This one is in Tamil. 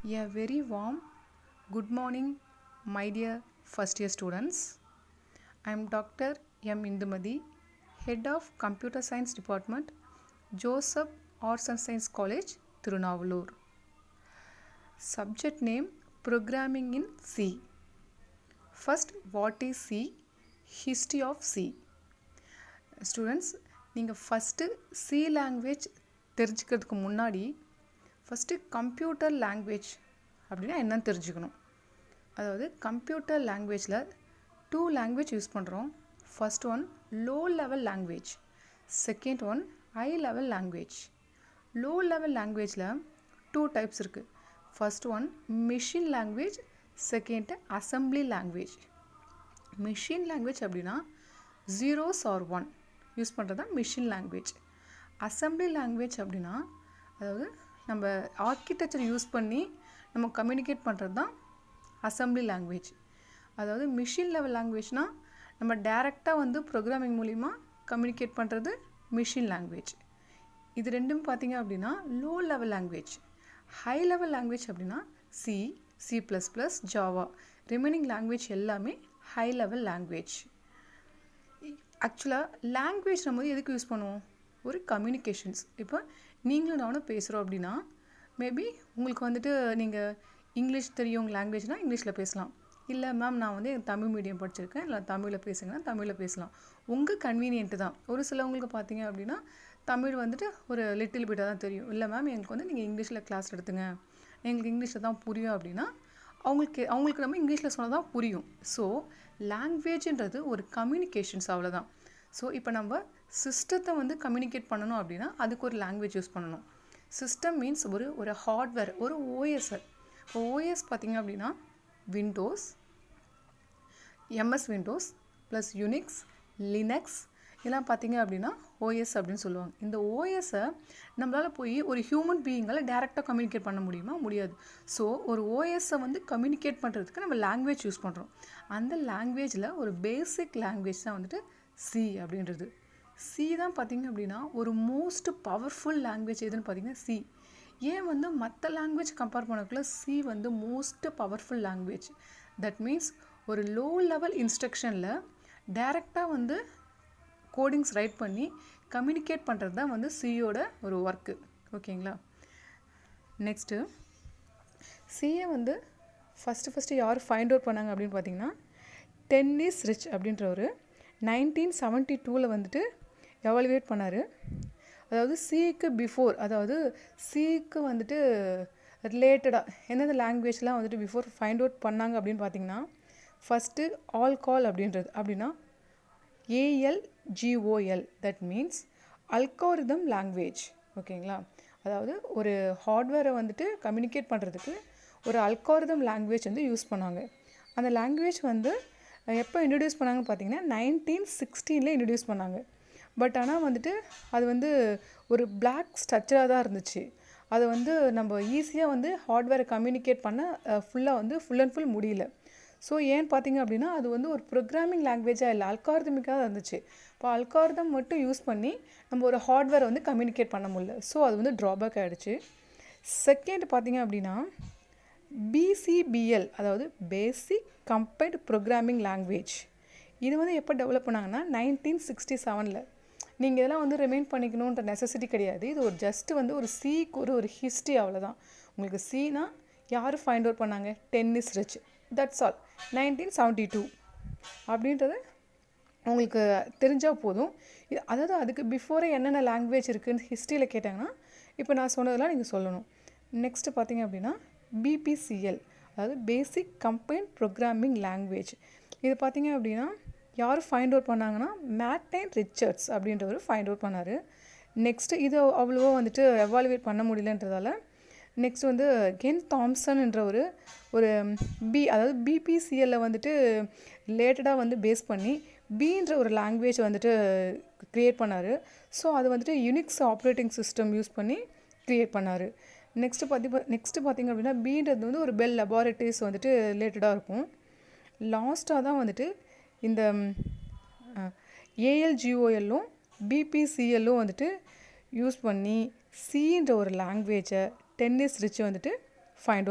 A very warm good morning, my dear first year students. I am Dr. M. Indumadi, Head of Computer Science Department, Joseph Arts and Science College, Tirunavallur. Subject name Programming in C. First, what is C? History of C. Students, நீங்கள் ஃபஸ்ட்டு C லாங்குவேஜ் தெரிஞ்சுக்கிறதுக்கு முன்னாடி ஃபஸ்ட்டு கம்ப்யூட்டர் லாங்குவேஜ் அப்படின்னா என்னன்னு தெரிஞ்சுக்கணும். அதாவது கம்ப்யூட்டர் லாங்குவேஜில் 2 லாங்குவேஜ் யூஸ் பண்ணுறோம். First one low level language, second one high level language. Low level லாங்குவேஜில் 2 டைப்ஸ் இருக்குது. First one machine language, second assembly language. Machine language அப்படின்னா 0s or 1 யூஸ் பண்ணுறது தான் மிஷின் லாங்குவேஜ். அசம்பிளி லாங்குவேஜ் அப்படின்னா அதாவது நம்ம ஆர்கிடெக்சர் யூஸ் பண்ணி நம்ம கம்யூனிகேட் பண்ணுறது தான் அசம்பிளி லாங்குவேஜ். அதாவது மிஷின் லெவல் லாங்குவேஜ்னால் நம்ம டைரெக்டாக வந்து ப்ரோக்ராமிங் மூலிமா கம்யூனிகேட் பண்ணுறது மிஷின் லாங்குவேஜ். இது ரெண்டும் பார்த்திங்க அப்படின்னா low level language. High level language அப்படின்னா C, C++, Java, remaining language எல்லாமே ஹை லெவல் லாங்குவேஜ். ஆக்சுவலாக லாங்குவேஜ் நம்ம எதுக்கு யூஸ் பண்ணுவோம்? ஒரு கம்யூனிகேஷன்ஸ். இப்போ நீங்களும் நானும் பேசுகிறோம் அப்படின்னா மேபி உங்களுக்கு வந்துட்டு நீங்கள் இங்கிலீஷ் தெரியும் உங்கள் லாங்குவேஜ்னால் இங்கிலீஷில் பேசலாம். இல்லை மேம் நான் வந்து தமிழ் மீடியம் படிச்சிருக்கேன், இல்லை தமிழில் பேசுங்கன்னா தமிழில் பேசலாம். உங்கள் கன்வீனியன்ட்டு தான். ஒரு சிலவங்களுக்கு பார்த்தீங்க அப்படின்னா தமிழ் வந்துட்டு ஒரு லிட்டில் பிட்டாக தான் தெரியும். இல்லை மேம் எங்களுக்கு வந்து நீங்கள் இங்கிலீஷில் கிளாஸ் எடுத்துங்க, எங்களுக்கு இங்கிலீஷில் தான் புரியும் அப்படின்னா அவங்களுக்கு நம்ம இங்கிலீஷில் சொன்னால் தான் புரியும். ஸோ லாங்குவேஜ்ன்றது ஒரு கம்யூனிகேஷன்ஸ், அவ்வளோதான். ஸோ இப்போ நம்ம சிஸ்டத்தை வந்து கம்யூனிகேட் பண்ணணும் அப்படின்னா அதுக்கு ஒரு லாங்குவேஜ் யூஸ் பண்ணணும். சிஸ்டம் மீன்ஸ் ஒரு ஹார்ட்வேர், ஒரு ஓஎஸ். இப்போ ஓஎஸ் பார்த்திங்க அப்படின்னா Windows, MS Windows plus Unix, Linux இதெல்லாம் பார்த்திங்க அப்படின்னா ஓஎஸ் அப்படின்னு சொல்லுவாங்க. இந்த ஓஎஸை நம்மளால் போய் ஒரு ஹியூமன் பீயிங்கால் டேரெக்டாக கம்யூனிகேட் பண்ண முடியுமா? முடியாது. ஸோ ஒரு ஓஎஸை வந்து கம்யூனிகேட் பண்ணுறதுக்கு நம்ம லாங்குவேஜ் யூஸ் பண்ணுறோம். அந்த லாங்குவேஜில் ஒரு பேசிக் லாங்குவேஜ் தான் வந்துட்டு சி அப்படின்றது. சி தான் பார்த்திங்க அப்படின்னா ஒரு மோஸ்ட் பவர்ஃபுல் லாங்குவேஜ் எதுன்னு பார்த்திங்கன்னா சி. ஏன் வந்து மற்ற லாங்குவேஜ் கம்பேர் பண்ணக்குள்ள சி வந்து most powerful language. That means ஒரு லோ லெவல் இன்ஸ்ட்ரக்ஷனில் டைரெக்டாக வந்து கோடிங்ஸ் ரைட் பண்ணி கம்யூனிகேட் பண்ணுறது தான் வந்து சியோட ஒரு ஒர்க்கு. ஓகேங்களா? நெக்ஸ்ட்டு சியை வந்து ஃபஸ்ட்டு யார் ஃபைண்ட் அவுட் பண்ணாங்க அப்படின்னு பார்த்தீங்கன்னா டென்னிஸ் ரிச் அப்படின்ற ஒரு 1972 வந்துட்டு எவாலுவேட் பண்ணார். அதாவது சிக்கு பிஃபோர், அதாவது சிக்கு வந்துட்டு ரிலேட்டடாக எந்தெந்த லாங்குவேஜ்லாம் வந்துட்டு பிஃபோர் ஃபைண்ட் அவுட் பண்ணாங்க அப்படின்னு பார்த்தீங்கன்னா ஃபஸ்ட்டு ஆல்கால் அப்படின்றது. அப்படின்னா ALGOL, that means algorithm language. ஓகேங்களா? அதாவது ஒரு ஹார்ட்வேரை வந்துட்டு கம்யூனிகேட் பண்ணுறதுக்கு ஒரு அல்காரிதம் லாங்குவேஜ் வந்து யூஸ் பண்ணாங்க. அந்த லாங்குவேஜ் வந்து எப்போ இன்ட்ரடியூஸ் பண்ணாங்கன்னு பார்த்தீங்கன்னா 1916 இன்ட்ரடியூஸ் பண்ணாங்க. பட் ஆனால் வந்துட்டு அது வந்து ஒரு பிளாக் ஸ்ட்ரக்சராக தான் இருந்துச்சு. அதை வந்து நம்ம ஈஸியாக வந்து ஹார்ட்வேரை கம்யூனிகேட் பண்ண ஃபுல் அண்ட் ஃபுல் முடியல. ஸோ ஏன்னு பார்த்தீங்க அப்படின்னா அது வந்து ஒரு ப்ரோக்ராமிங் லாங்குவேஜாக இல்லை, அல்காரிதமிக்காக தான் இருந்துச்சு. இப்போ அல்காரிதம் மட்டும் யூஸ் பண்ணி நம்ம ஒரு ஹார்ட்வேரை வந்து கம்யூனிகேட் பண்ண முடியல. ஸோ அது வந்து ட்ராபேக் ஆகிடுச்சு. செகண்ட் பார்த்தீங்க அப்படின்னா BCBL, அதாவது பேசிக் கம்பைல்டு ப்ரோக்ராமிங் லாங்குவேஜ். இது வந்து எப்போ டெவலப் பண்ணாங்கன்னா 1967. நீங்கள் இதெல்லாம் வந்து ரிமைண்ட் பண்ணிக்கணுன்ற நெசசிட்டி கிடையாது. இது ஒரு ஜஸ்ட்டு வந்து ஒரு சிக்கு ஒரு ஹிஸ்ட்ரி, அவ்வளோதான். உங்களுக்கு சினா யார் ஃபைண்ட் அவுட் பண்ணாங்க? Tennis rich. That's all. 1972 அப்படின்றது உங்களுக்கு தெரிஞ்சால் போதும். அதாவது அதுக்கு பிஃபோரே என்னென்ன லாங்குவேஜ் இருக்குதுன்னு ஹிஸ்ட்ரியில் கேட்டாங்கன்னா இப்போ நான் சொன்னதெல்லாம் நீங்கள் சொல்லணும். நெக்ஸ்ட்டு பார்த்தீங்க அப்படின்னா BPCL, அதாவது பேசிக் கம்பைல்டு ப்ரோக்ராமிங் லாங்குவேஜ். இது பார்த்திங்க அப்படின்னா யார் ஃபைண்ட் அவுட் பண்ணாங்கன்னா மேர்டின் ரிச்சர்ட்ஸ் அப்படின்றவர் ஃபைண்ட் அவுட் பண்ணார். நெக்ஸ்ட்டு இது அவ்வளோவா வந்துட்டு எவாலுவேட் பண்ண முடியலன்றதால நெக்ஸ்ட் வந்து கென் தாம்சன்ன்ற ஒரு அதாவது BPCL வந்துட்டு ரிலேட்டடாக வந்து பேஸ் பண்ணி பீன்ற ஒரு லாங்குவேஜ் வந்துட்டு க்ரியேட் பண்ணார். ஸோ அது வந்துட்டு யூனிக்ஸ் ஆப்ரேட்டிங் சிஸ்டம் யூஸ் பண்ணி க்ரியேட் பண்ணார். நெக்ஸ்ட்டு பார்த்திங்க அப்படின்னா பீன்றது வந்து ஒரு பெல் லெபார்ட்டரிஸ் வந்துட்டு ரிலேட்டடாக இருக்கும். லாஸ்ட்டாக தான் வந்துட்டு இந்த ALGOLலும் BPCLலும் வந்துட்டு யூஸ் பண்ணி சின்ற ஒரு லாங்குவேஜை டென்னிஸ் ரிச் வந்துட்டு ஃபைண்ட்